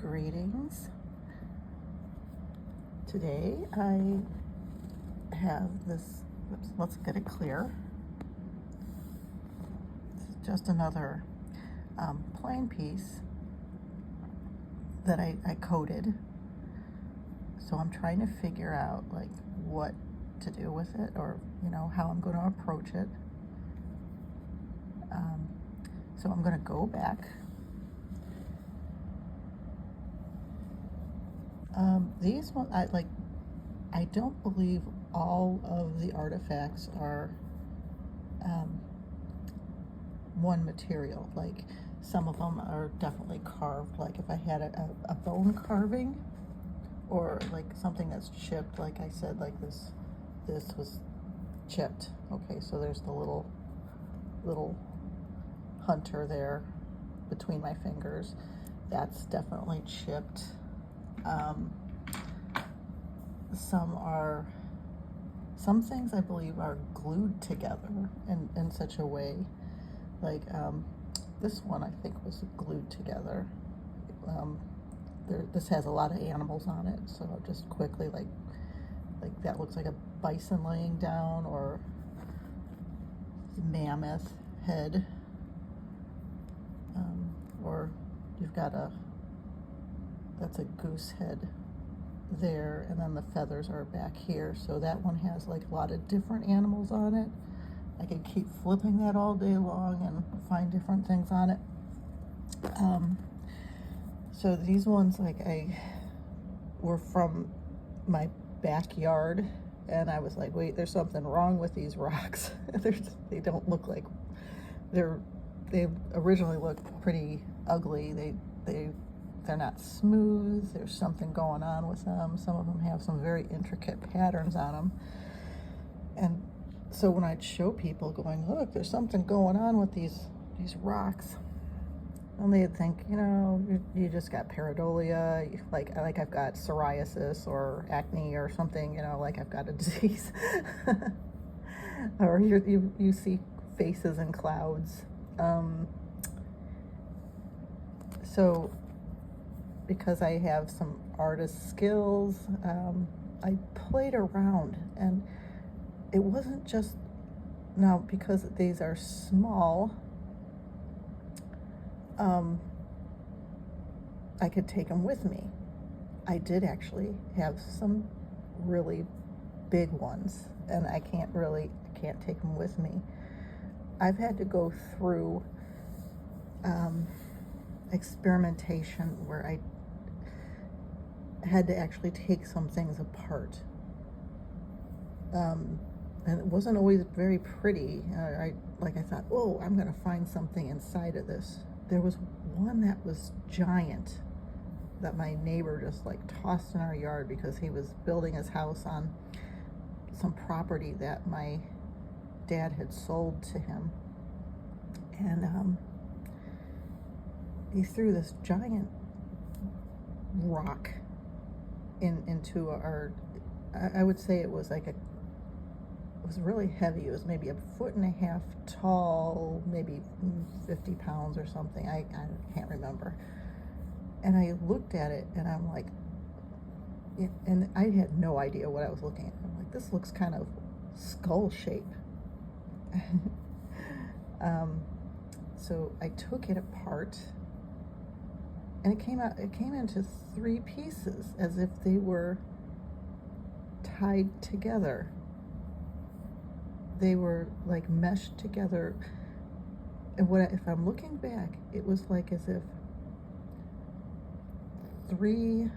Greetings. Today I have this, let's get it clear. This is just another plain piece that I coated. So I'm trying to figure out like what to do with it, or how I'm going to approach it. So I'm going to go back. These ones, I don't believe all of the artifacts are one material. Like some of them are definitely carved. Like if I had a bone carving, or like something that's chipped, like I said, like this was chipped. Okay, so there's the little hunter there between my fingers. That's definitely chipped. Some things I believe are glued together in such a way, like this one I think was glued together. This has a lot of animals on it, so I'll just quickly like that looks like a bison laying down, or mammoth head, or you've got that's a goose head there, and then the feathers are back here. So that one has like a lot of different animals on it. I could keep flipping that all day long and find different things on it. So these ones were from my backyard, and I was like, wait, there's something wrong with these rocks. They don't look like they originally looked pretty ugly. They're not smooth. There's something going on with them. Some of them have some very intricate patterns on them. And so when I'd show people going, look, there's something going on with these rocks, and they'd think, you just got pareidolia, like I've got psoriasis or acne or something, like I've got a disease. Or you see faces in clouds. So because I have some artist skills, I played around, and it wasn't just, now because these are small, I could take them with me. I did actually have some really big ones, and I can't take them with me. I've had to go through experimentation where I had to actually take some things apart, and it wasn't always very pretty. I thought, oh, I'm gonna find something inside of this. There was one that was giant that my neighbor just tossed in our yard because he was building his house on some property that my dad had sold to him, and he threw this giant rock into our, I would say it was it was really heavy. It was maybe 1.5 feet tall, maybe 50 pounds or something. I can't remember. And I looked at it, and I'm like, and I had no idea what I was looking at. I'm like, this looks kind of skull shape. So I took it apart, and it came into 3 pieces, as if they were tied together. They were meshed together. And if I'm looking back, it was as if 3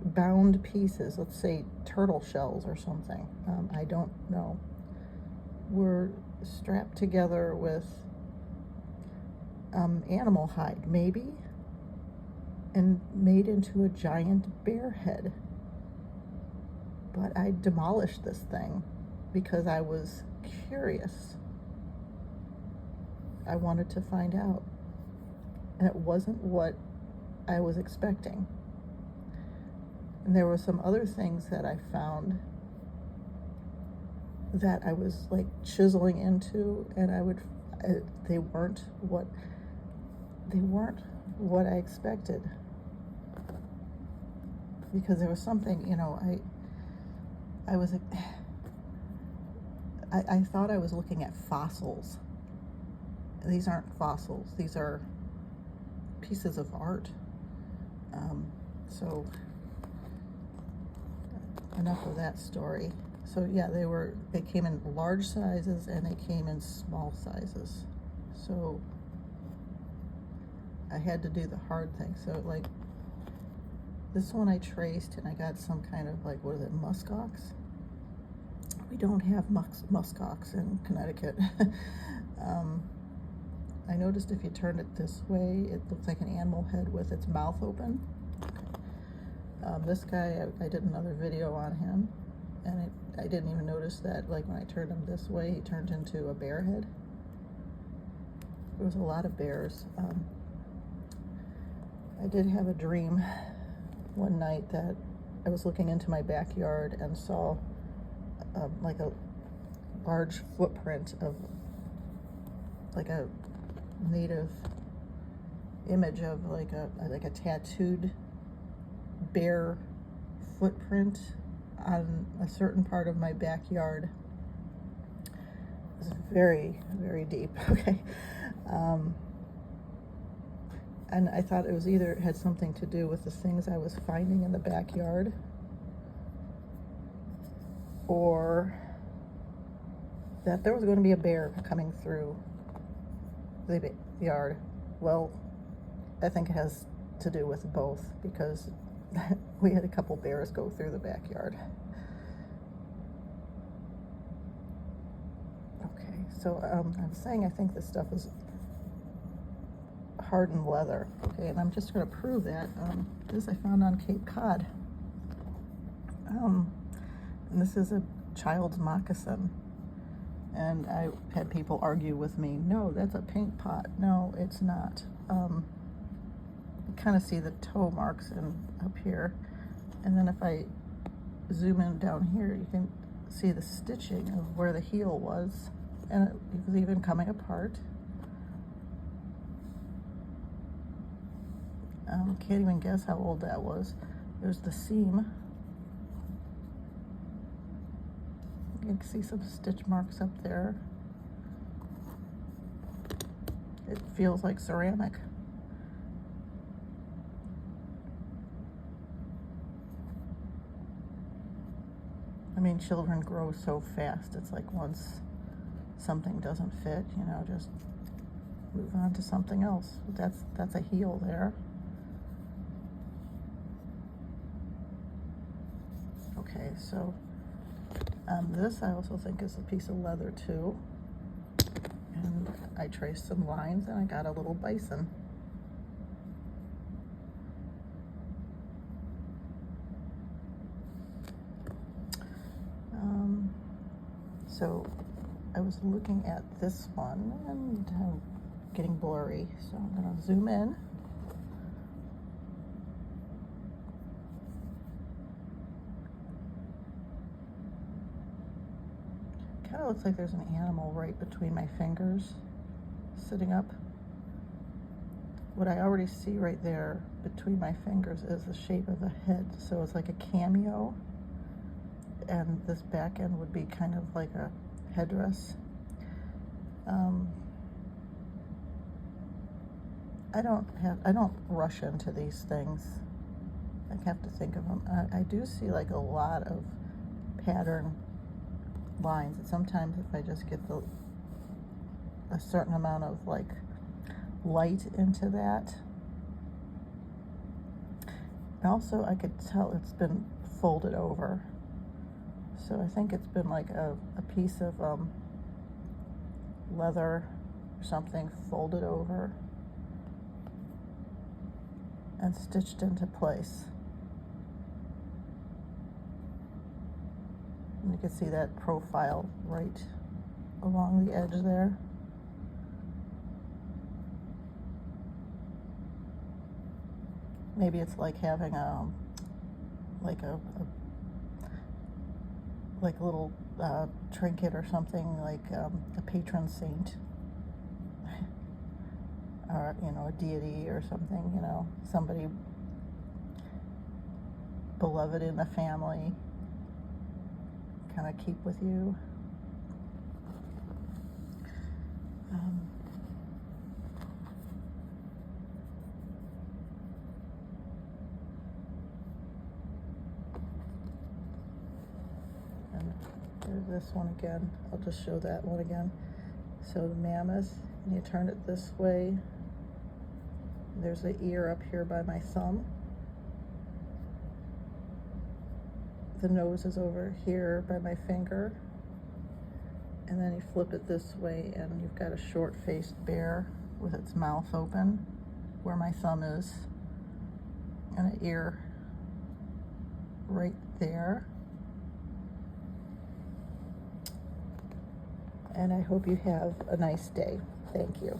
bound pieces, let's say turtle shells or something, I don't know, were strapped together with animal hide, maybe, and made into a giant bear head. But I demolished this thing because I was curious. I wanted to find out, and it wasn't what I was expecting. And there were some other things that I found that I was chiseling into, and they weren't what I expected, because there was something, I was, I thought I was looking at fossils. These aren't fossils. These are pieces of art. So enough of that story. So yeah, they came in large sizes and they came in small sizes. So I had to do the hard thing. So like this one I traced and I got some kind of like, what is it, muskox? We don't have muskox in Connecticut. I noticed if you turn it this way, it looks like an animal head with its mouth open. This guy, I did another video on him, and I didn't even notice that, like when I turned him this way, he turned into a bear head. There was a lot of bears. I did have a dream one night that I was looking into my backyard and saw like a large footprint of like a native image of like a tattooed bear footprint on a certain part of my backyard. It was very, very deep. Okay. And I thought it was either had something to do with the things I was finding in the backyard, or that there was going to be a bear coming through the yard. Well, I think it has to do with both, because we had a couple bears go through the backyard. Okay, so I'm saying I think this stuff is hardened leather. Okay, and I'm just going to prove that. This I found on Cape Cod. And this is a child's moccasin. And I had people argue with me, no, that's a paint pot. No, it's not. You kind of see the toe marks up here. And then if I zoom in down here, you can see the stitching of where the heel was. And it was even coming apart. Can't even guess how old that was. There's the seam. You can see some stitch marks up there. It feels like ceramic. I mean, children grow so fast. It's like once something doesn't fit, just move on to something else. That's a heel there. Okay, so this I also think is a piece of leather too. And I traced some lines and I got a little bison. So I was looking at this one and getting blurry, so I'm going to zoom in. Kind of looks like there's an animal right between my fingers, sitting up. What I already see right there between my fingers is the shape of a head, so it's like a cameo, and this back end would be kind of like a headdress. I don't rush into these things. I have to think of them. I do see like a lot of pattern lines, and sometimes if I just get a certain amount of like light into that. Also, I could tell it's been folded over, so I think it's been like a piece of leather or something folded over and stitched into place. And you can see that profile right along the edge there. Maybe it's like having a little trinket or something, like a patron saint. or, you know, a deity or something, you know, somebody beloved in the family kind of keep with you. And there's this one again. I'll just show that one again. So the mammoth, and you turn it this way. There's the ear up here by my thumb. The nose is over here by my finger. And then you flip it this way and you've got a short-faced bear with its mouth open where my thumb is, and an ear right there. And I hope you have a nice day. Thank you.